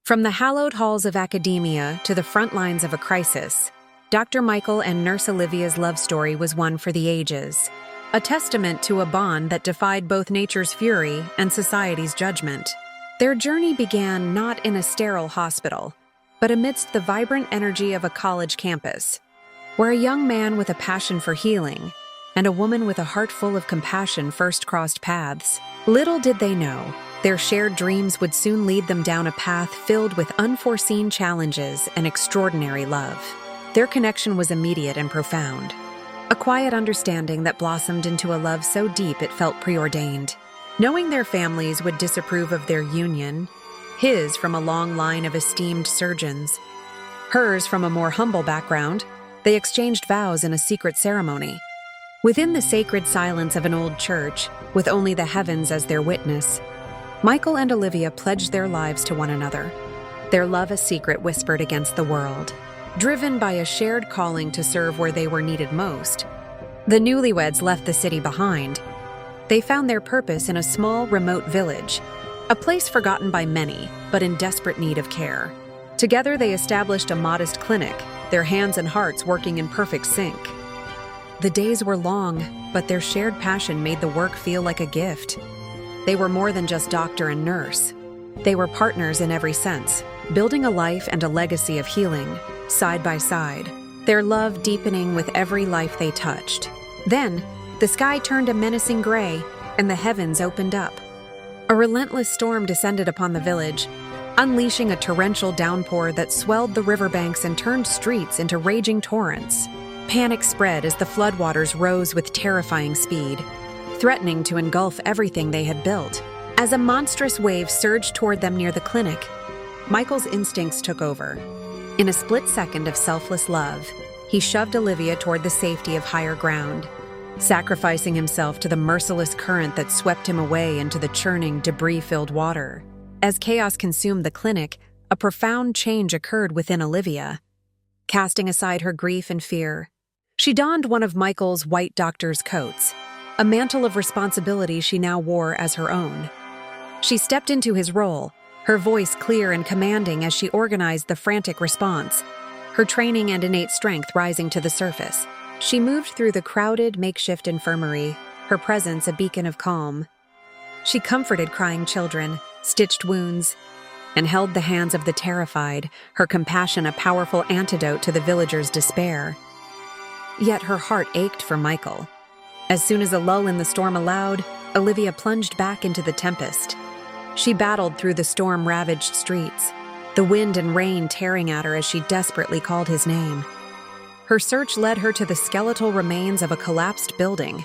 From the hallowed halls of academia to the front lines of a crisis, Dr. Michael and Nurse Olivia's love story was one for the ages, a testament to a bond that defied both nature's fury and society's judgment. Their journey began not in a sterile hospital, but amidst the vibrant energy of a college campus, where a young man with a passion for healing and a woman with a heart full of compassion first crossed paths. Little did they know, their shared dreams would soon lead them down a path filled with unforeseen challenges and extraordinary love. Their connection was immediate and profound, a quiet understanding that blossomed into a love so deep it felt preordained. Knowing their families would disapprove of their union, his from a long line of esteemed surgeons, hers from a more humble background, they exchanged vows in a secret ceremony. Within the sacred silence of an old church, with only the heavens as their witness, Michael and Olivia pledged their lives to one another, their love a secret whispered against the world. Driven by a shared calling to serve where they were needed most, the newlyweds left the city behind. They found their purpose in a small, remote village, a place forgotten by many, but in desperate need of care. Together they established a modest clinic, their hands and hearts working in perfect sync. The days were long, but their shared passion made the work feel like a gift. They were more than just doctor and nurse. They were partners in every sense, building a life and a legacy of healing, side by side, their love deepening with every life they touched. Then, the sky turned a menacing gray, and the heavens opened up. A relentless storm descended upon the village, unleashing a torrential downpour that swelled the riverbanks and turned streets into raging torrents. Panic spread as the floodwaters rose with terrifying speed, threatening to engulf everything they had built. As a monstrous wave surged toward them near the clinic, Michael's instincts took over. In a split second of selfless love, he shoved Olivia toward the safety of higher ground, sacrificing himself to the merciless current that swept him away into the churning, debris-filled water. As chaos consumed the clinic, a profound change occurred within Olivia. Casting aside her grief and fear, she donned one of Michael's white doctor's coats, a mantle of responsibility she now wore as her own. She stepped into his role, her voice clear and commanding as she organized the frantic response, her training and innate strength rising to the surface. She moved through the crowded makeshift infirmary, her presence a beacon of calm. She comforted crying children, stitched wounds, and held the hands of the terrified, her compassion a powerful antidote to the villagers' despair. Yet her heart ached for Michael. As soon as a lull in the storm allowed, Olivia plunged back into the tempest. She battled through the storm-ravaged streets, the wind and rain tearing at her as she desperately called his name. Her search led her to the skeletal remains of a collapsed building,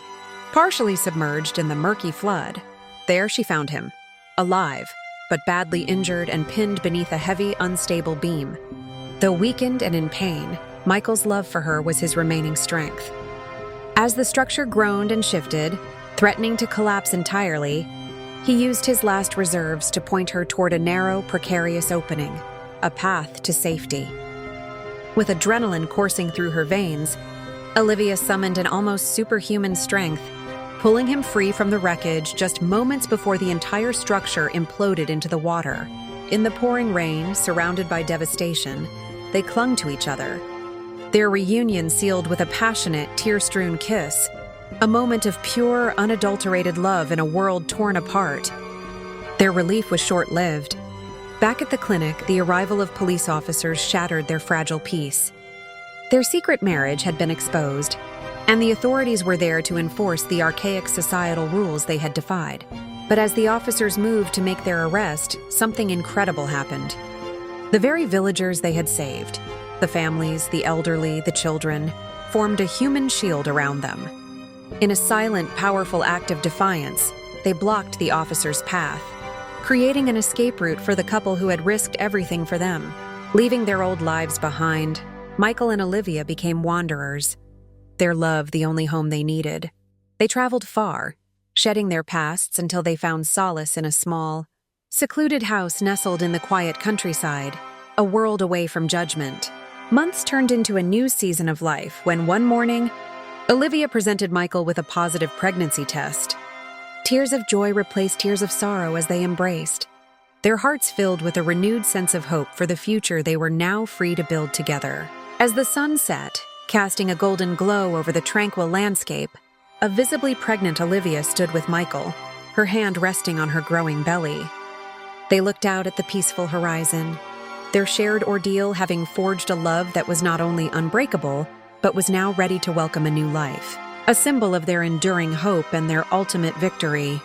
partially submerged in the murky flood. There she found him, alive, but badly injured and pinned beneath a heavy, unstable beam. Though weakened and in pain, Michael's love for her was his remaining strength. As the structure groaned and shifted, threatening to collapse entirely, he used his last reserves to point her toward a narrow, precarious opening, a path to safety. With adrenaline coursing through her veins, Olivia summoned an almost superhuman strength, pulling him free from the wreckage just moments before the entire structure imploded into the water. In the pouring rain, surrounded by devastation, they clung to each other, their reunion sealed with a passionate, tear-strewn kiss, a moment of pure, unadulterated love in a world torn apart. Their relief was short-lived. Back at the clinic, the arrival of police officers shattered their fragile peace. Their secret marriage had been exposed, and the authorities were there to enforce the archaic societal rules they had defied. But as the officers moved to make their arrest, something incredible happened. The very villagers they had saved, the families, the elderly, the children, formed a human shield around them. In a silent, powerful act of defiance, they blocked the officers' path, creating an escape route for the couple who had risked everything for them. Leaving their old lives behind, Michael and Olivia became wanderers, their love the only home they needed. They traveled far, shedding their pasts until they found solace in a small, secluded house nestled in the quiet countryside, a world away from judgment. Months turned into a new season of life when one morning, Olivia presented Michael with a positive pregnancy test. Tears of joy replaced tears of sorrow as they embraced. their hearts filled with a renewed sense of hope for the future they were now free to build together. As the sun set, casting a golden glow over the tranquil landscape, a visibly pregnant Olivia stood with Michael, her hand resting on her growing belly. They looked out at the peaceful horizon, their shared ordeal having forged a love that was not only unbreakable, but was now ready to welcome a new life. A symbol of their enduring hope and their ultimate victory,